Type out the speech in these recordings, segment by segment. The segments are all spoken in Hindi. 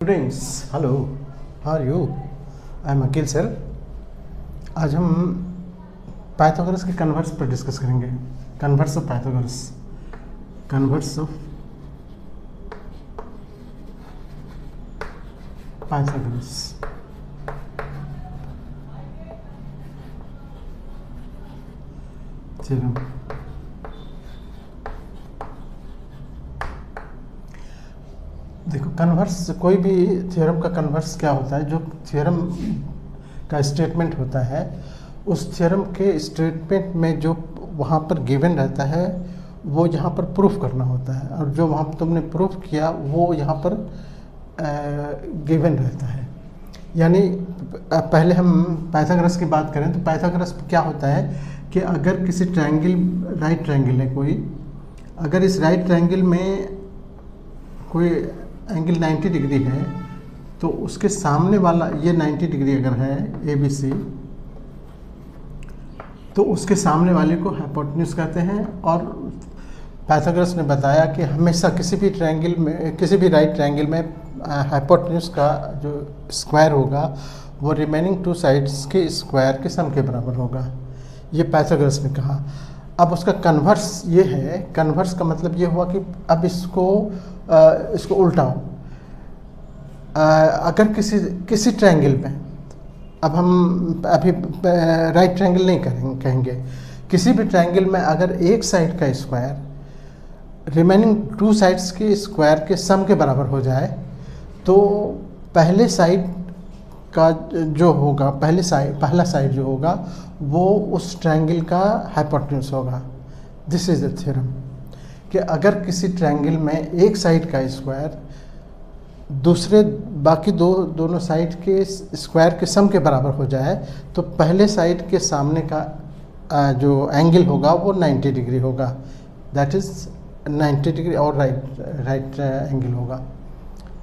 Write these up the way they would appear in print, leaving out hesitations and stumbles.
Students, hello, how are you? I am Akeel sir. आज हम पाइथागोरस के कन्वर्स पर डिस्कस करेंगे। Converse of Pythagoras, converse of Pythagoras. Theorem. देखो, कन्वर्स, कोई भी थ्योरम का कन्वर्स क्या होता है? जो थ्योरम का स्टेटमेंट होता है, उस थ्योरम के स्टेटमेंट में जो वहाँ पर गिवन रहता है वो यहाँ पर प्रूफ करना होता है, और जो वहाँ पर तुमने प्रूफ किया वो यहाँ पर गिवन रहता है। यानी पहले हम पाइथागोरस की बात करें तो पाइथागोरस क्या होता है कि अगर किसी ट्रायंगल, राइट ट्रायंगल है कोई, अगर इस राइट ट्रायंगल में कोई एंगल 90 डिग्री है तो उसके सामने वाला ये 90 डिग्री अगर है ABC, तो उसके सामने वाले को हाइपोटेन्यूज कहते हैं। और पाइथागोरस ने बताया कि हमेशा किसी भी ट्रायंगल में, किसी भी राइट ट्रायंगल में हाइपोटेन्यूज का जो स्क्वायर होगा वो रिमेनिंग टू साइड्स के स्क्वायर के सम के बराबर होगा। ये पाइथागोरस ने कहा। अब उसका कन्वर्स ये है, कन्वर्स का मतलब ये हुआ कि अब इसको उल्टाओ। अगर किसी ट्रायंगल में, अब हम अभी राइट ट्रायंगल नहीं कहेंगे, किसी भी ट्रायंगल में अगर एक साइड का स्क्वायर रिमेनिंग टू साइड्स के स्क्वायर के सम के बराबर हो जाए तो पहले साइड का जो होगा, पहला साइड जो होगा वो उस ट्रायंगल का हाइपोटेन्यूज होगा। दिस इज द थ्योरम कि अगर किसी ट्रायंगल में एक साइड का स्क्वायर दूसरे बाकी दोनों साइड के स्क्वायर के सम के बराबर हो जाए तो पहले साइड के सामने का जो एंगल होगा वो 90 डिग्री होगा। दैट इज 90 डिग्री और राइट एंगल होगा।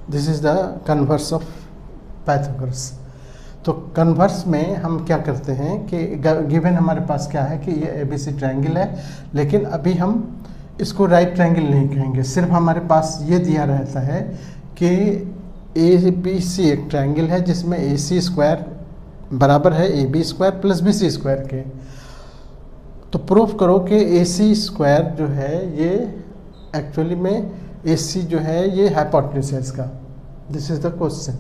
This is the converse of Pythagoras. तो कन्वर्स में हम क्या करते हैं कि गिवन हमारे पास क्या है कि ये ABC ट्रायंगल है, लेकिन अभी हम इसको राइट ट्रायंगल नहीं कहेंगे। सिर्फ हमारे पास ये दिया रहता है कि ABC एक ट्रायंगल है जिसमें AC स्क्वायर बराबर है AB square plus BC square के। तो प्रूफ करो कि AC स्क्वायर जो है ये एक्चुअली में AC जो है ये हाइपोटेन्यूज है इसका। This is the question,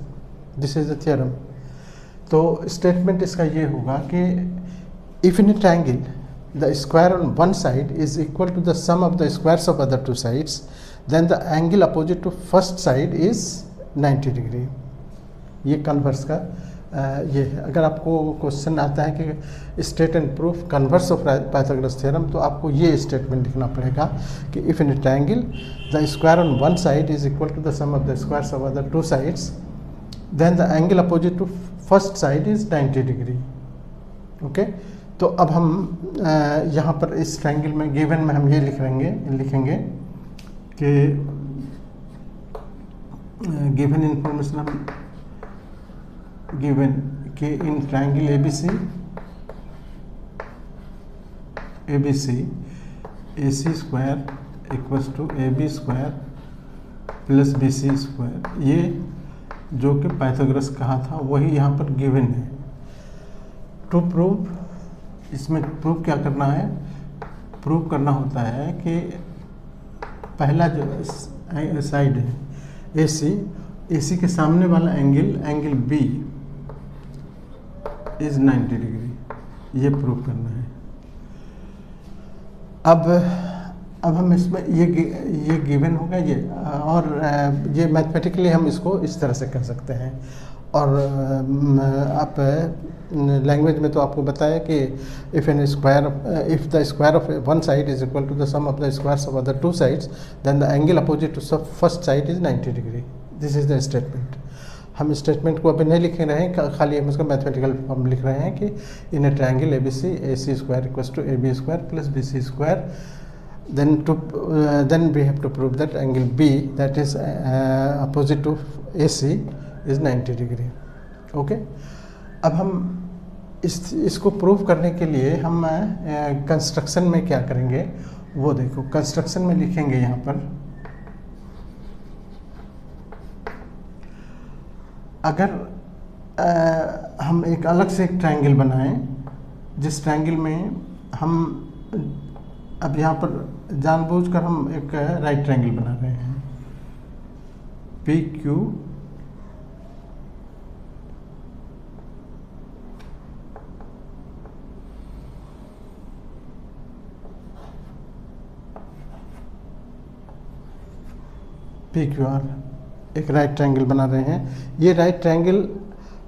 this is the theorem. तो स्टेटमेंट इसका ये होगा कि if in a triangle the square on one side is equal to the sum of the squares of other two sides, then the angle opposite to first side is 90 degree। ये कन्वर्स का ये है। अगर आपको क्वेश्चन आता है कि state and proof converse of Pythagoras theorem, तो आपको ये स्टेटमेंट लिखना पड़ेगा कि if in a triangle the square on one side is equal to the sum of the squares of other two sides, then the angle opposite to first side is 90 degree. Okay, तो अब हम यहाँ पर इस ट्रायंगल में गिवन में हम ये लिखेंगे कि गिवन इंफॉर्मेशन, हम गिवन कि in triangle ABC AC square equals to AB square plus BC square, ये जो कि पाइथागोरस कहा था वही यहाँ पर गिवन है। टू प्रूव, इसमें प्रूफ क्या करना है? प्रूफ करना होता है कि पहला जो साइड है AC के सामने वाला एंगल B इज 90 डिग्री, ये प्रूफ करना है। अब हम इसमें ये गिवन होगा ये, और ये मैथमेटिकली हम इसको इस तरह से कर सकते हैं। और आप लैंग्वेज में तो आपको बताया कि if the square of one side is equal to the sum of the squares of other two sides, then the angle opposite to first side is 90 degree. This is the statement. हम स्टेटमेंट को अभी नहीं लिख रहे हैं, खाली हम इसका मैथमेटिकल फॉर्म लिख रहे हैं कि in a triangle ABC AC square equals to AB square plus BC square, then we have to prove that angle B, that is opposite to AC, is 90 degree. Okay, अब हम इसको प्रूव करने के लिए हम कंस्ट्रक्शन में क्या करेंगे वो देखो। कंस्ट्रक्शन में लिखेंगे यहाँ पर अगर हम एक अलग से एक ट्रायंगल बनाएं, जिस ट्रायंगल में हम अब यहाँ पर जानबूझकर हम एक राइट ट्रायंगल बना रहे हैं, पी क्यू आर, एक राइट ट्रायंगल बना रहे हैं। ये राइट ट्रायंगल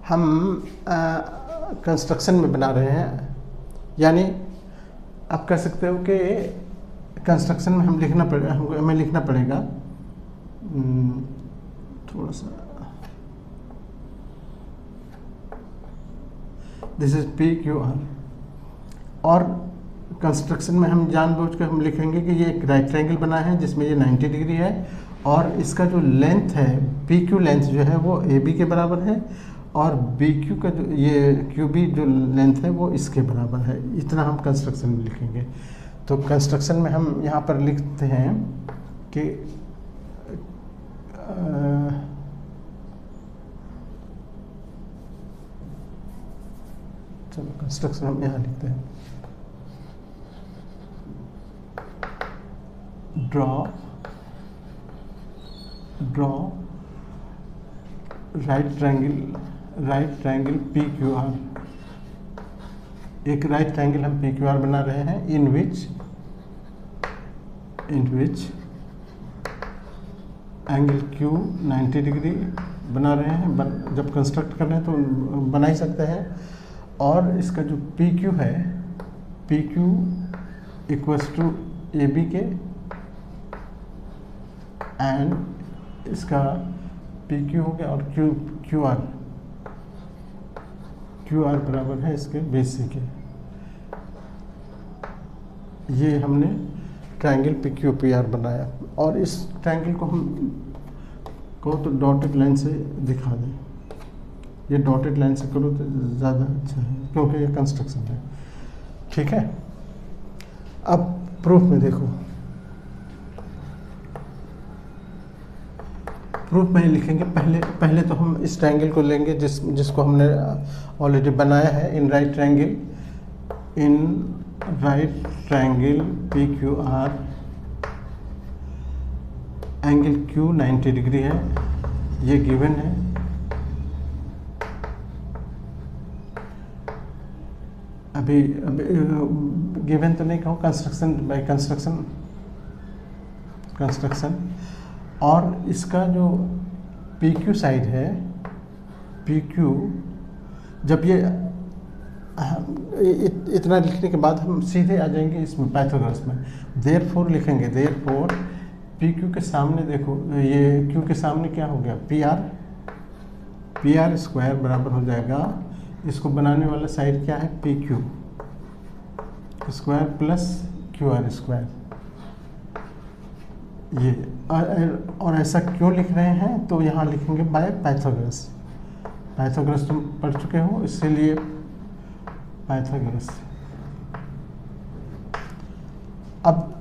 हम कंस्ट्रक्शन में बना रहे हैं, यानी आप कह सकते हो कि कंस्ट्रक्शन में हमें लिखना पड़ेगा थोड़ा सा, this is P Q are, और कंस्ट्रक्शन में हम जानबूझकर हम लिखेंगे कि ये एक राइट ट्रायंगल बना है जिसमें ये 90 डिग्री है, और इसका जो लेंथ है पी क्यू लेंथ जो है वो ए बी के बराबर है, और बी क्यू का जो ये क्यू बी जो लेंथ है वो इसके बराबर है। इतना हम कंस्ट्रक्शन में लिखेंगे। तो कंस्ट्रक्शन में हम यहाँ पर लिखते हैं कि चलो कंस्ट्रक्शन हम यहाँ लिखते हैं, draw right triangle P Q are. एक राइट ट्रायंगल हम पी क्यू आर बना रहे हैं इन विच एंगल क्यू 90 डिग्री बना रहे हैं। जब कंस्ट्रक्ट कर रहे हैं तो बना ही सकते हैं। और इसका जो पी क्यू है, P Q equals to A B के, एंड इसका पी क्यू हो गया, और क्यू आर बराबर है इसके बी सी के। ये हमने triangle P Q P R बनाया, और इस ट्रायंगल को हम को तो डॉटेड लाइन से दिखा दें। ये डॉटेड लाइन से करो तो ज़्यादा अच्छा है, क्योंकि ये कंस्ट्रक्शन है। ठीक है, अब प्रूफ में देखो, प्रूफ में लिखेंगे। पहले तो हम इस ट्रायंगल को लेंगे जिसको हमने ऑलरेडी बनाया है। In right triangle P Q are, angle Q 90 degree है, ये गिवन है। अभी गिवन तो नहीं कहूँ, कंस्ट्रक्शन। और इसका जो पी क्यू साइड है, पी क्यू, जब ये इतना लिखने के बाद हम सीधे आ जाएंगे इसमें पाइथागोरस में। देयरफॉर लिखेंगे, देयरफॉर पी क्यू के सामने देखो, ये क्यू के सामने क्या हो गया, पी आर स्क्वायर बराबर हो जाएगा, इसको बनाने वाला साइड क्या है, P Q square plus Q R square. ये और ऐसा क्यों लिख रहे हैं, तो यहाँ लिखेंगे बाय पाइथागोरस तुम पढ़ चुके हो, इसीलिए पाइथागोरस। अब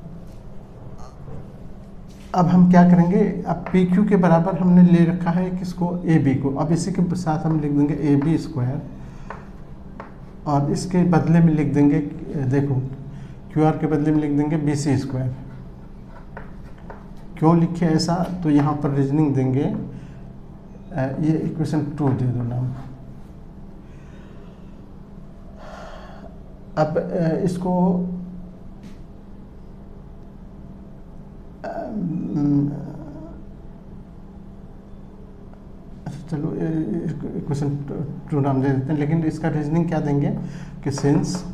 हम क्या करेंगे, अब पी क्यू के बराबर हमने ले रखा है किसको, ए बी को। अब इसी के साथ हम लिख देंगे ए बी स्क्वायर, और इसके बदले में लिख देंगे, देखो क्यू आर के बदले में लिख देंगे बी सी स्क्वायर। क्यों लिखे ऐसा, तो यहाँ पर रीजनिंग देंगे, ये इक्वेशन 2 दे दो नाम। अब इसको चलो इक्वेशन 2 नाम दे देते हैं, लेकिन इसका रीजनिंग क्या देंगे कि सिंस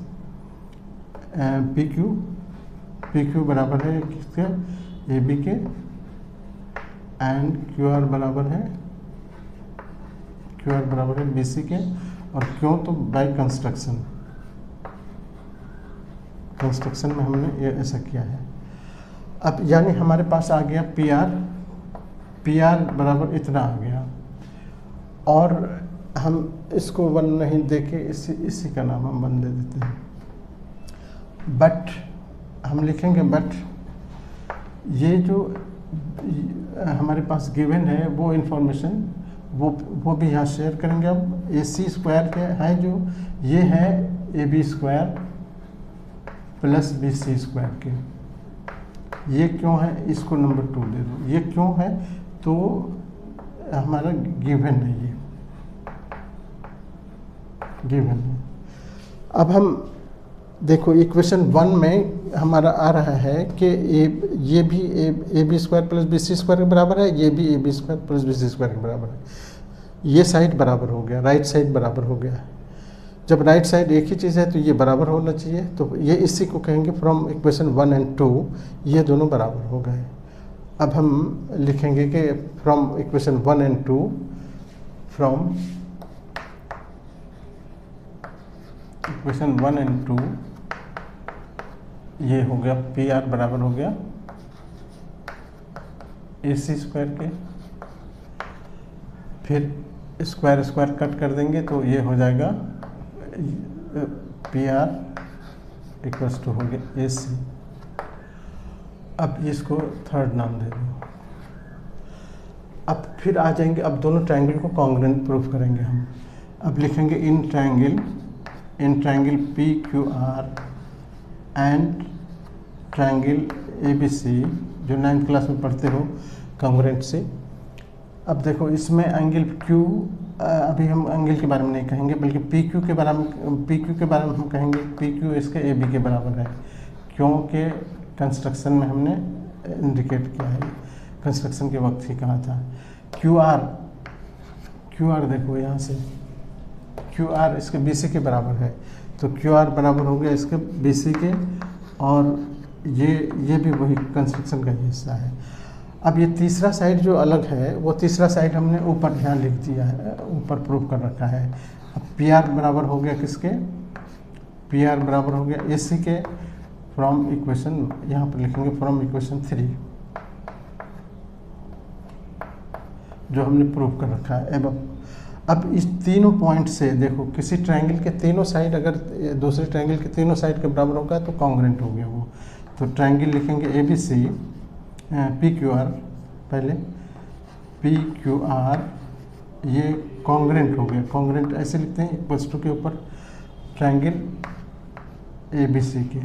पी क्यू बराबर है किसके, ए बी के, एंड क्यू आर बराबर है बी सी के। और क्यों, तो बाय कंस्ट्रक्शन में हमने ये ऐसा किया है। अब यानी हमारे पास आ गया पी आर बराबर इतना आ गया, और हम इसको 1 नहीं देके इसी का नाम हम 1 दे देते हैं। बट हम लिखेंगे, बट ये जो हमारे पास गिवन है वो इन्फॉर्मेशन वो भी यहाँ शेयर करेंगे। अब ए सी स्क्वायर के है जो, ये है A B square plus B C square के, ये क्यों है, इसको नंबर 2 दे दो। ये क्यों है, तो हमारा गिवन है, ये गिवन है। अब हम देखो इक्वेशन 1 में हमारा आ रहा है कि ये भी A B square plus B C square के बराबर है, ये भी A B square plus B C square के बराबर है। ये साइड बराबर हो गया, राइट साइड बराबर हो गया। जब राइट साइड एक ही चीज़ है तो ये बराबर होना चाहिए, तो ये इसी को कहेंगे फ्रॉम इक्वेशन 1 एंड 2 ये दोनों बराबर हो गए। अब हम लिखेंगे कि from equation 1 and 2, from equation 1 and 2 ये हो गया पी आर बराबर हो गया ए सी स्क्वायर के, फिर स्क्वायर स्क्वायर कट कर देंगे तो ये हो जाएगा पी आर इक्वल्स टू हो गया ए सी। अब इसको थर्ड नाम दे दो। अब फिर आ जाएंगे, अब दोनों ट्रायंगल को कॉन्ग्रुएंट प्रूफ करेंगे हम। अब लिखेंगे in triangle P Q R and triangle A B C, जो 9th क्लास में पढ़ते हो कॉन्ग्रुएंट से। अब देखो इसमें एंगल क्यू, अभी हम एंगल के बारे में नहीं कहेंगे बल्कि पी क्यू के बारे में हम कहेंगे। पी क्यू इसके ए बी के बराबर है, क्योंकि कंस्ट्रक्शन में हमने इंडिकेट किया है, कंस्ट्रक्शन के वक्त ही कहा था। क्यू आर देखो यहाँ से क्यू आर इसके बी सी के बराबर है, तो क्यू आर बराबर हो गया इसके बी सी के, और ये भी वही कंस्ट्रक्शन का हिस्सा है। अब ये तीसरा साइड जो अलग है, वो तीसरा साइड हमने ऊपर यहाँ लिख दिया है, ऊपर प्रूफ कर रखा है। अब पी आर बराबर हो गया किसके, पी आर बराबर हो गया ए सी के, फ्रॉम इक्वेशन, यहाँ पर लिखेंगे फ्रॉम इक्वेशन 3 जो हमने प्रूफ कर रखा है। अब इस तीनों पॉइंट से देखो, किसी ट्रायंगल के तीनों साइड अगर दूसरे ट्रायंगल के तीनों साइड के बराबर होगा तो कॉन्ग्रुएंट हो गया वो। तो ट्रायंगल लिखेंगे A B C P Q R, पहले पी क्यू आर ये कॉन्ग्रुएंट हो गया। कॉन्ग्रुएंट ऐसे लिखते हैं इक्वल्स टू के ऊपर ट्रायंगल ए बी सी के,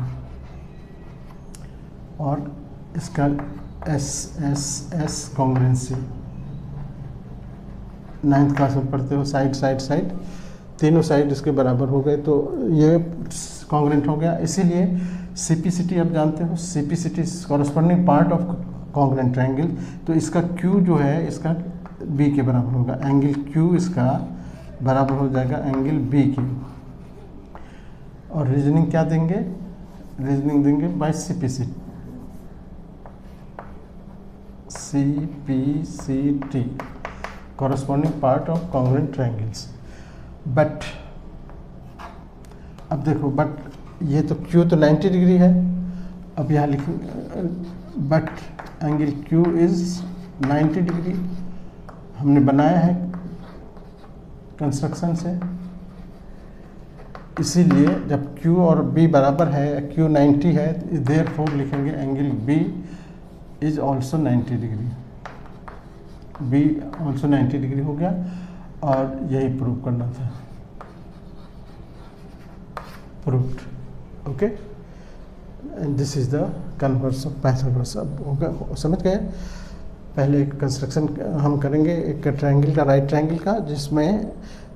और इसका एस कॉन्ग्रुएंसी 9th क्लास में पढ़ते हो, साइड तीनों साइड इसके बराबर हो गए, तो ये कॉन्ग्रुएंट हो गया। इसीलिए सीपीसीटी आप जानते हो, CPCT corresponding part of congruent triangle, तो इसका क्यू जो है इसका बी के बराबर होगा, एंगल क्यू इसका बराबर हो जाएगा एंगल बी के। और रीजनिंग क्या देंगे, रीजनिंग देंगे by CPCT, CPCT corresponding part of congruent triangles। But अब देखो, बट ये तो Q तो 90 डिग्री है, अब यहाँ लिखेंगे but angle Q is 90 degree हमने बनाया है कंस्ट्रक्शन से, इसीलिए जब Q और B बराबर है, Q 90 है, देयरफॉर लिखेंगे angle B is also 90 degree, B also 90 degree हो गया। और यही प्रूव करना था, proved, okay. And this is the converse of Pythagoras. अब होगा, समझ गए। पहले एक कंस्ट्रक्शन हम करेंगे एक ट्रायंगल का, राइट ट्रायंगल का, जिसमें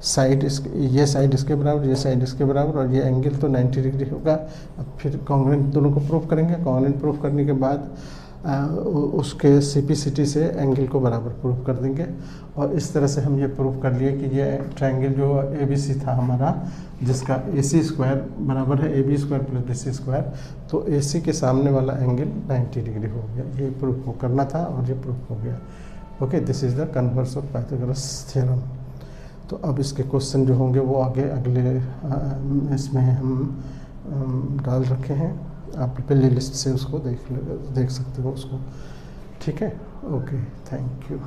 साइड ये साइड इसके बराबर, ये साइड इसके बराबर, और ये एंगल तो 90 डिग्री होगा। अब फिर कॉन्ग्रुएंट दोनों को प्रूव करेंगे। कॉन्ग्रुएंट प्रूव करने के बाद उसके सीपीसीटी से एंगल को बराबर प्रूव कर देंगे। और इस तरह से हम ये प्रूव कर लिए कि ये ट्रायंगल जो एबीसी था हमारा, जिसका एसी स्क्वायर बराबर है A B square plus B C square, तो एसी के सामने वाला एंगल 90 डिग्री हो गया। ये प्रूफ करना था और ये प्रूफ हो गया। Okay, this is the converse of Pythagoras theorem. तो अब इसके क्वेश्चन जो होंगे वो आगे अगले इसमें हम डाल रखे हैं, आप प्ले लिस्ट से उसको देख सकते हो उसको। ठीक है, ओके, थैंक यू।